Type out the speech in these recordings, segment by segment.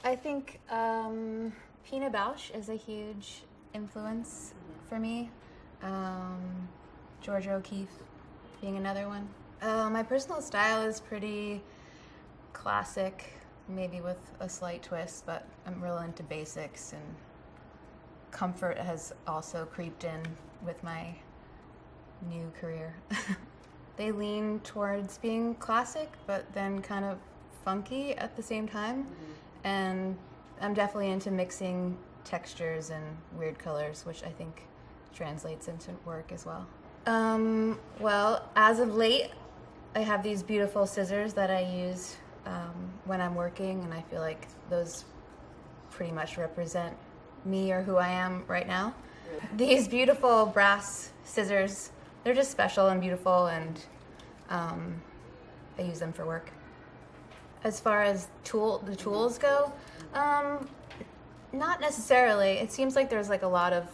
I think Pina Bausch is a huge influence for me. Georgia O'Keeffe being another one. My personal style is pretty classic, maybe with a slight twist, but I'm real into basics, and comfort has also creeped in with my new career. They lean towards being classic, but then kind of funky at the same time. And I'm definitely into mixing textures and weird colors, which I think translates into work as well. Well, as of late, I have these beautiful scissors that I use when I'm working, and I feel like those pretty much represent me or who I am right now. These beautiful brass scissors, they're just special and beautiful, and I use them for work. As far as the tools go, not necessarily. It seems like there's like a lot of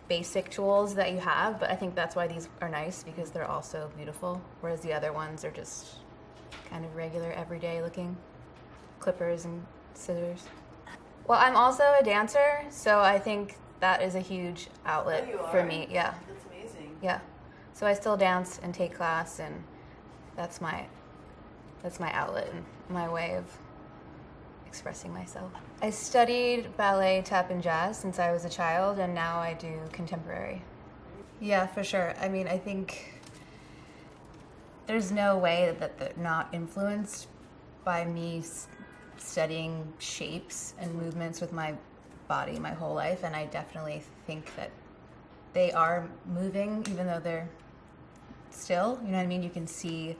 basic tools that you have, but I think that's why these are nice, because they're also beautiful, whereas the other ones are just kind of regular, everyday looking clippers and scissors. Well, I'm also a dancer, so I think that is a huge outlet for me. Yeah. That's amazing. Yeah. So I still dance and take class, and that's my outlet and my way of expressing myself. I studied ballet, tap, and jazz since I was a child, and now I do contemporary. Yeah, for sure. I mean, I think there's no way that they're not influenced by me studying shapes and movements with my body my whole life, and I definitely think that they are moving, even though they're still, you know what I mean? You can see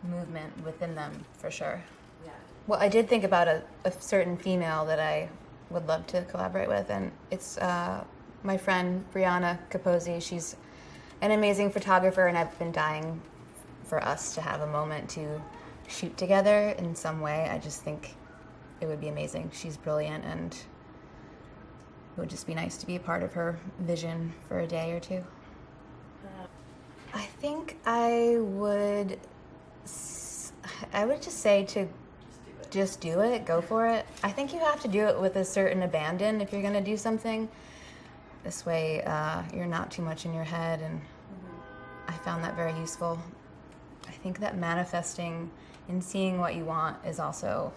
movement within them, for sure. Yeah. Well, I did think about a certain female that I would love to collaborate with, and it's my friend Marisa Competello. She's an amazing photographer, and I've been dying for us to have a moment to shoot together in some way. I just think it would be amazing. She's brilliant, and it would just be nice to be a part of her vision for a day or two. I think I would just say to just do it, go for it. I think you have to do it with a certain abandon if you're going to do something. This way you're not too much in your head, and I found that very useful. I think that manifesting and seeing what you want is also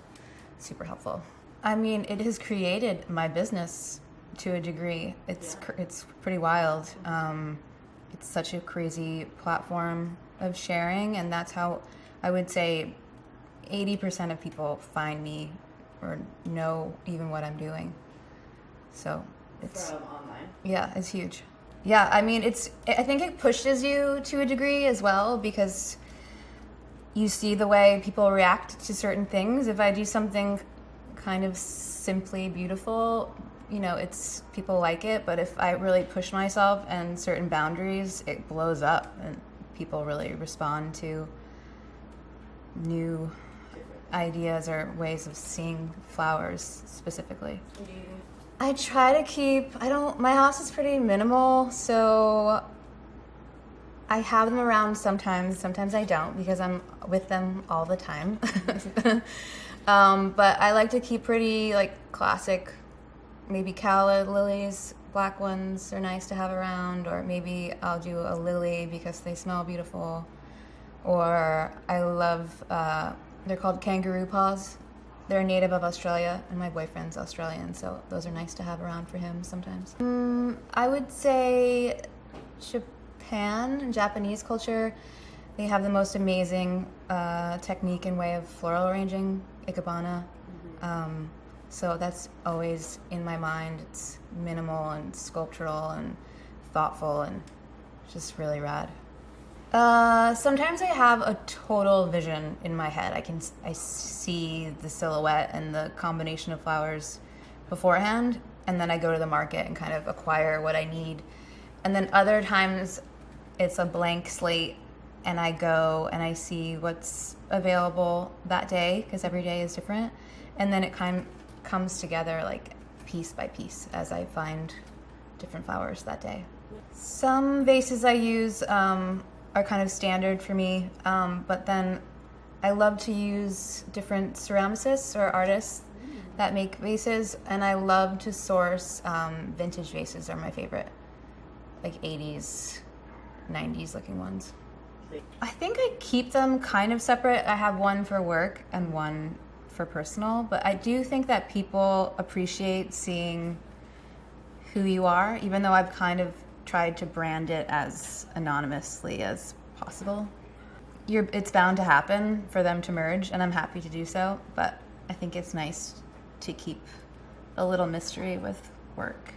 super helpful. I mean, it has created my business to a degree. It's pretty wild. It's such a crazy platform of sharing, and that's how I would say 80% of people find me or know even what I'm doing. So it's From online. Yeah, it's huge. Yeah, I mean, I think it pushes you to a degree as well, because you see the way people react to certain things. If I do something kind of simply beautiful, you know, people like it, but if I really push myself and certain boundaries, it blows up, and people really respond to new ideas or ways of seeing flowers specifically. I try to keep, my house is pretty minimal, so I have them around sometimes I don't, because I'm with them all the time. But I like to keep pretty classic, maybe calla lilies, black ones are nice to have around, or maybe I'll do a lily because they smell beautiful. Or I love, they're called kangaroo paws. They're a native of Australia, and my boyfriend's Australian, so those are nice to have around for him sometimes. I would say Japan, Japanese culture, they have the most amazing technique and way of floral arranging, ikebana. So that's always in my mind. It's minimal and sculptural and thoughtful and just really rad. Sometimes I have a total vision in my head. I see the silhouette and the combination of flowers beforehand, and then I go to the market and kind of acquire what I need. And then other times it's a blank slate, and I go and I see what's available that day, because every day is different. And then it kind of comes together like piece by piece as I find different flowers that day. Some vases I use are kind of standard for me, but then I love to use different ceramicists or artists that make vases, and I love to source vintage vases are my favorite, like 80s, 90s looking ones. I think I keep them kind of separate. I have one for work and one for personal, but I do think that people appreciate seeing who you are, even though I've kind of tried to brand it as anonymously as possible. It's bound to happen for them to merge, and I'm happy to do so, but I think it's nice to keep a little mystery with work.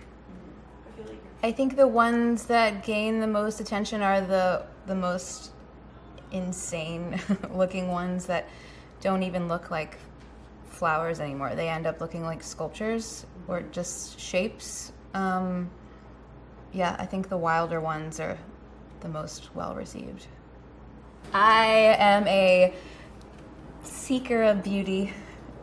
I think the ones that gain the most attention are the most insane looking ones that don't even look like flowers anymore. They end up looking like sculptures or just shapes. Yeah, I think the wilder ones are the most well received. I am a seeker of beauty.